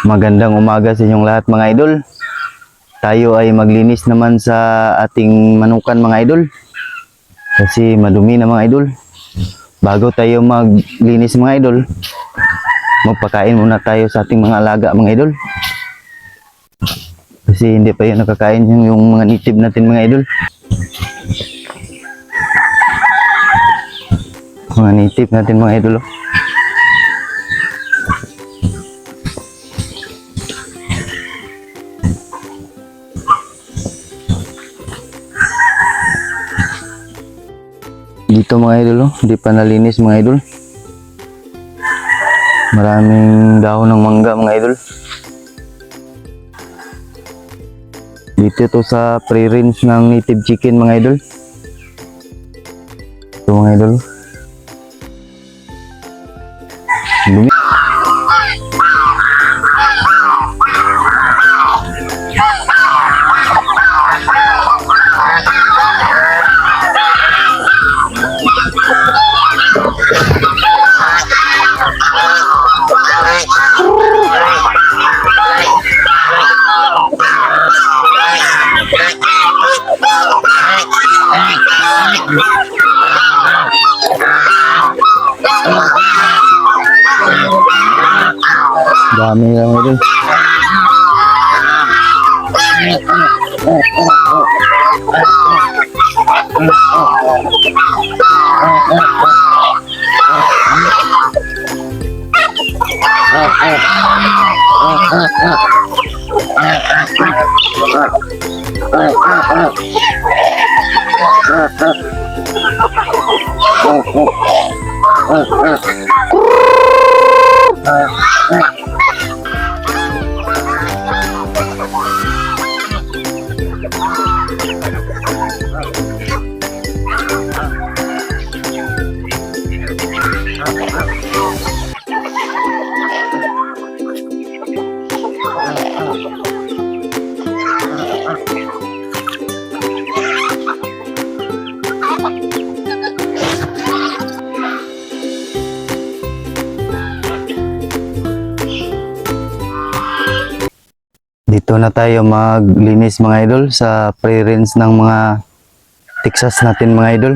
Magandang umaga sa inyong lahat mga idol. Tayo ay maglinis naman sa ating manukan mga idol. Kasi madumi na mga idol. Bago tayo maglinis mga idol, magpakain muna tayo sa ating mga alaga mga idol. Kasi hindi pa yun nakakain yung mga native natin mga idol. Mga native natin mga idol. Dito mga idol, hindi pa nalinis mga idol. Maraming dahon ng mangga mga idol. Dito to sa pre-rinse ng native chicken mga idol. Ito mga idol. Dumi. Dami lang ito. Dito na tayo maglinis mga idol sa pre-rinse ng mga Texas natin mga idol.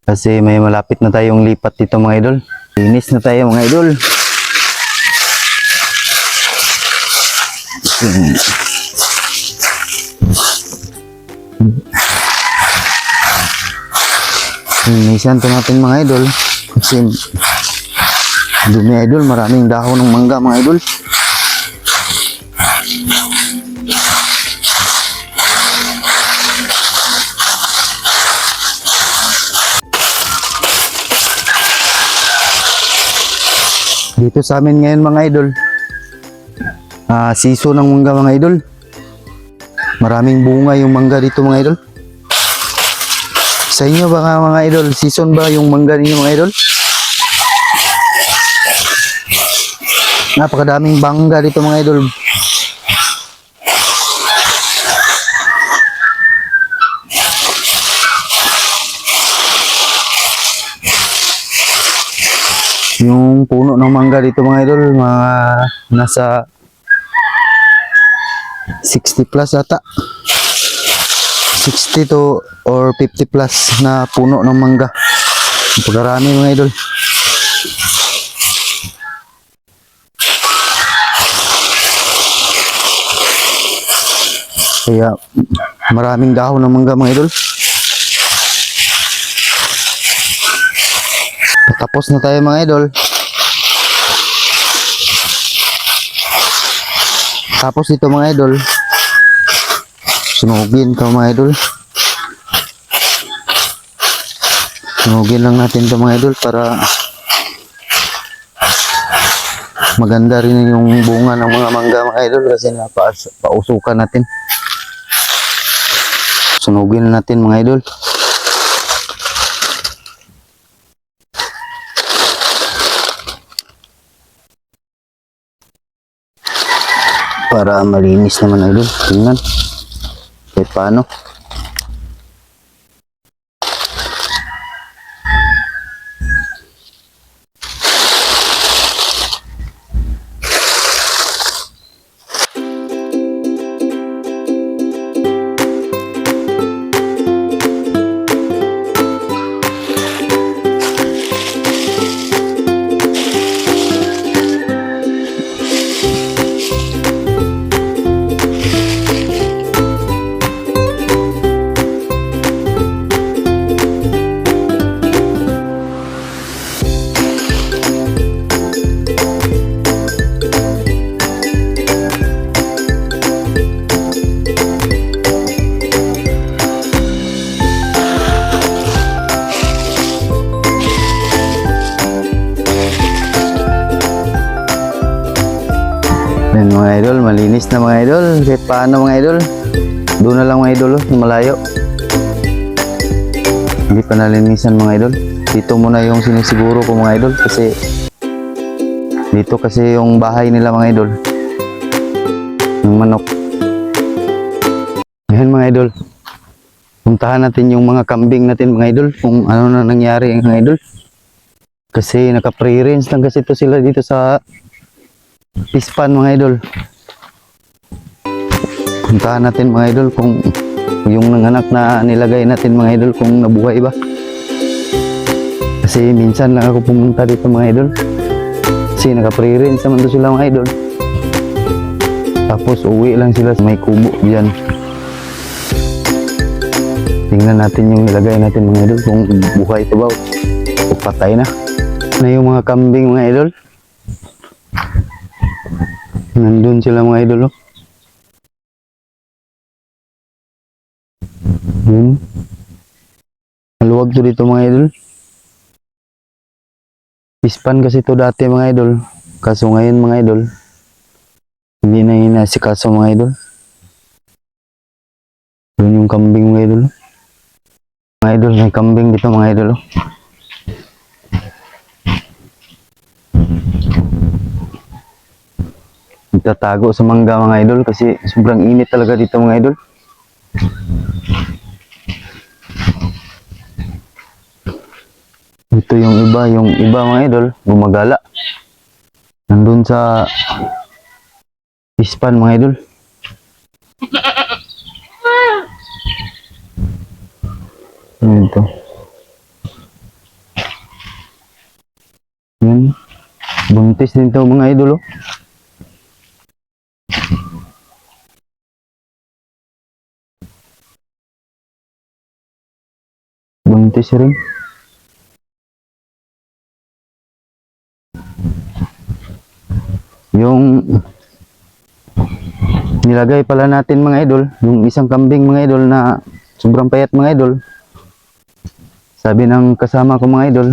Kasi may malapit na tayong lipat dito mga idol. Linis na tayo mga idol. Linisan to natin mga idol. Kasi dumi idol, maraming dahon ng mangga mga idol. Dito sa amin ngayon mga idol, season ng mangga mga idol. Maraming bunga yung mangga dito mga idol. Sa inyo ba mga idol, season ba yung mangga ninyo mga idol? Napakadaming bangga dito mga idol. Yung puno ng mangga dito mga idol, mga nasa 60 plus ata. 60 to or 50 plus na puno ng mangga. Pagkarami mga idol. Kaya maraming dahon ng mangga mga idol. Tapos na tayo mga idol. Tapos ito mga idol, sunugin ka mga idol. Sunugin lang natin ito mga idol para maganda rin yung bunga ng mga mangga mga idol. Kasi napausukan natin. Sunugin natin mga idol. Para malinis naman idol. Tingnan kahit paano. Yan mga idol, malinis na mga idol. Kahit paano mga idol. Doon na lang mga idol, oh, malayo. Hindi pa nalinisan mga idol. Dito muna yung sinisiguro ko mga idol kasi dito kasi yung bahay nila mga idol. Ng manok. Ayan mga idol. Puntahan natin yung mga kambing natin mga idol kung ano na nangyari mga idol. Kasi naka-pre-range lang kasi ito sila dito sa pispan mga idol. Puntahan natin mga idol kung yung nanganak na nilagay natin mga idol kung nabuhay ba. Kasi minsan lang ako pumunta dito mga idol. Kasi naka-pre-range naman doon sila mga idol. Tapos uwi lang sila sa may kubo diyan. Tingnan natin yung nilagay natin mga idol kung buhay pa ba o patay na. Na yung mga kambing mga idol. Nandun sila mga idol oh. Yun. Maluwag to dito mga idol. Pispan kasi to dati mga idol. Kaso ngayon mga idol, hindi na inasikaso mga idol. Yun yung kambing mga idol. Mga idol, may kambing dito mga idol. Nagtatago sa mangga mga idol kasi sobrang init talaga dito mga idol. Ito yung iba mga idol, gumagala. Nandun sa pispan mga idol. Ito. Yan. Buntis din to mga idol oh. Buntis rin. Yung nilagay pala natin mga idol, yung isang kambing mga idol na sobrang payat mga idol. Sabi ng kasama ko mga idol,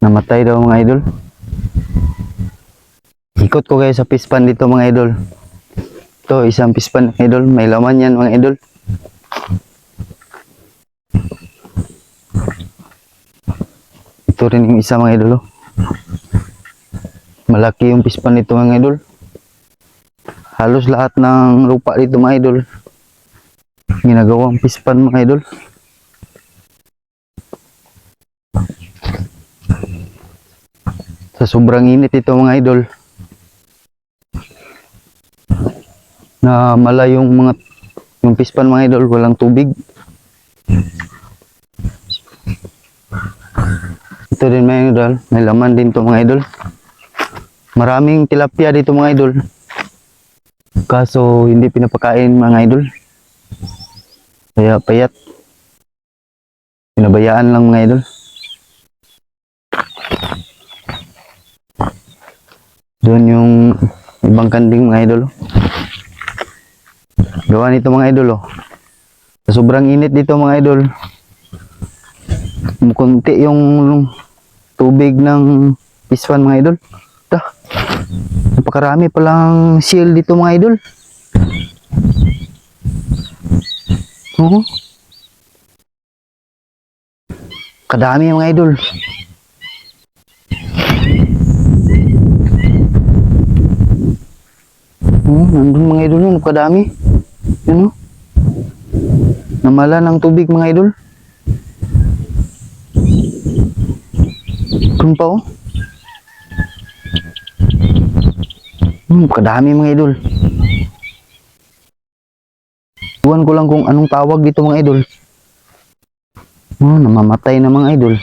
namatay daw mga idol. Ikot ko kayo sa pispan dito mga idol. Ito, isang pispan mga idol, may laman yan mga idol. Ito rin yung isa mga idol. Malaki yung pispan nito mga idol. Halos lahat ng lupa dito mga idol ginagawang pispan mga idol. Sa sobrang init ito mga idol, na malayo yung pispan mga idol, walang tubig. Ito din mga idol, may laman din to mga idol. Maraming tilapia dito mga idol. Kaso hindi pinapakain mga idol. Kaya payat. Pinabayaan lang mga idol. Doon yung ibang kanding mga idol. Gawa nito mga idol oh. Sa sobrang init dito mga idol, kunti yung tubig ng pispan mga idol. Napakarami palang seal dito mga idol. Oo. Kadami mga idol. Nandun mga idol, napakadami. Yan o. Namala ng tubig mga idol. Doon pa o. Kadami mga idol. Iwan ko lang kung anong tawag dito mga idol. Namamatay na mga idol.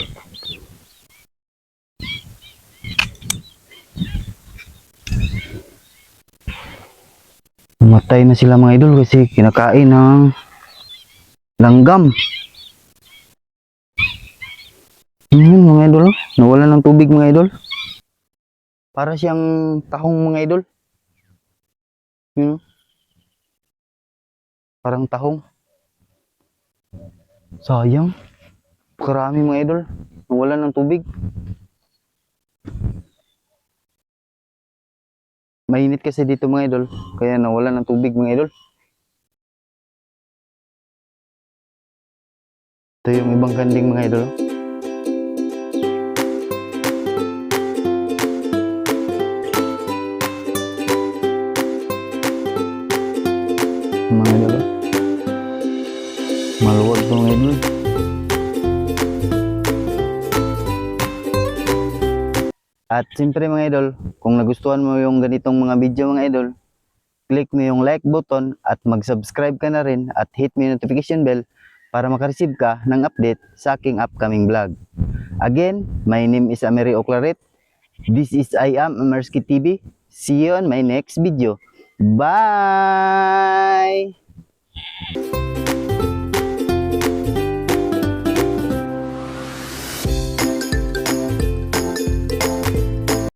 Namatay na sila mga idol kasi kinakain ng langgam. Mga idol, nawalan ng tubig mga idol. Para siyang tahong mga idol. Yun, parang tahong. Sayang. Karami mga idol. Nawalan ng tubig. Mainit kasi dito mga idol, kaya nawala ng tubig mga idol. Ito yung ibang kanding mga idol. Mga idol. Maluwag to mga idol. At siyempre mga idol, kung nagustuhan mo yung ganitong mga video mga idol, click mo yung like button at mag-subscribe ka na rin at hit mo yung notification bell para makareceive ka ng update sa aking upcoming vlog. Again, my name is Amery Oclaret. This is I Am Amersky TV. See you on my next video. Bye!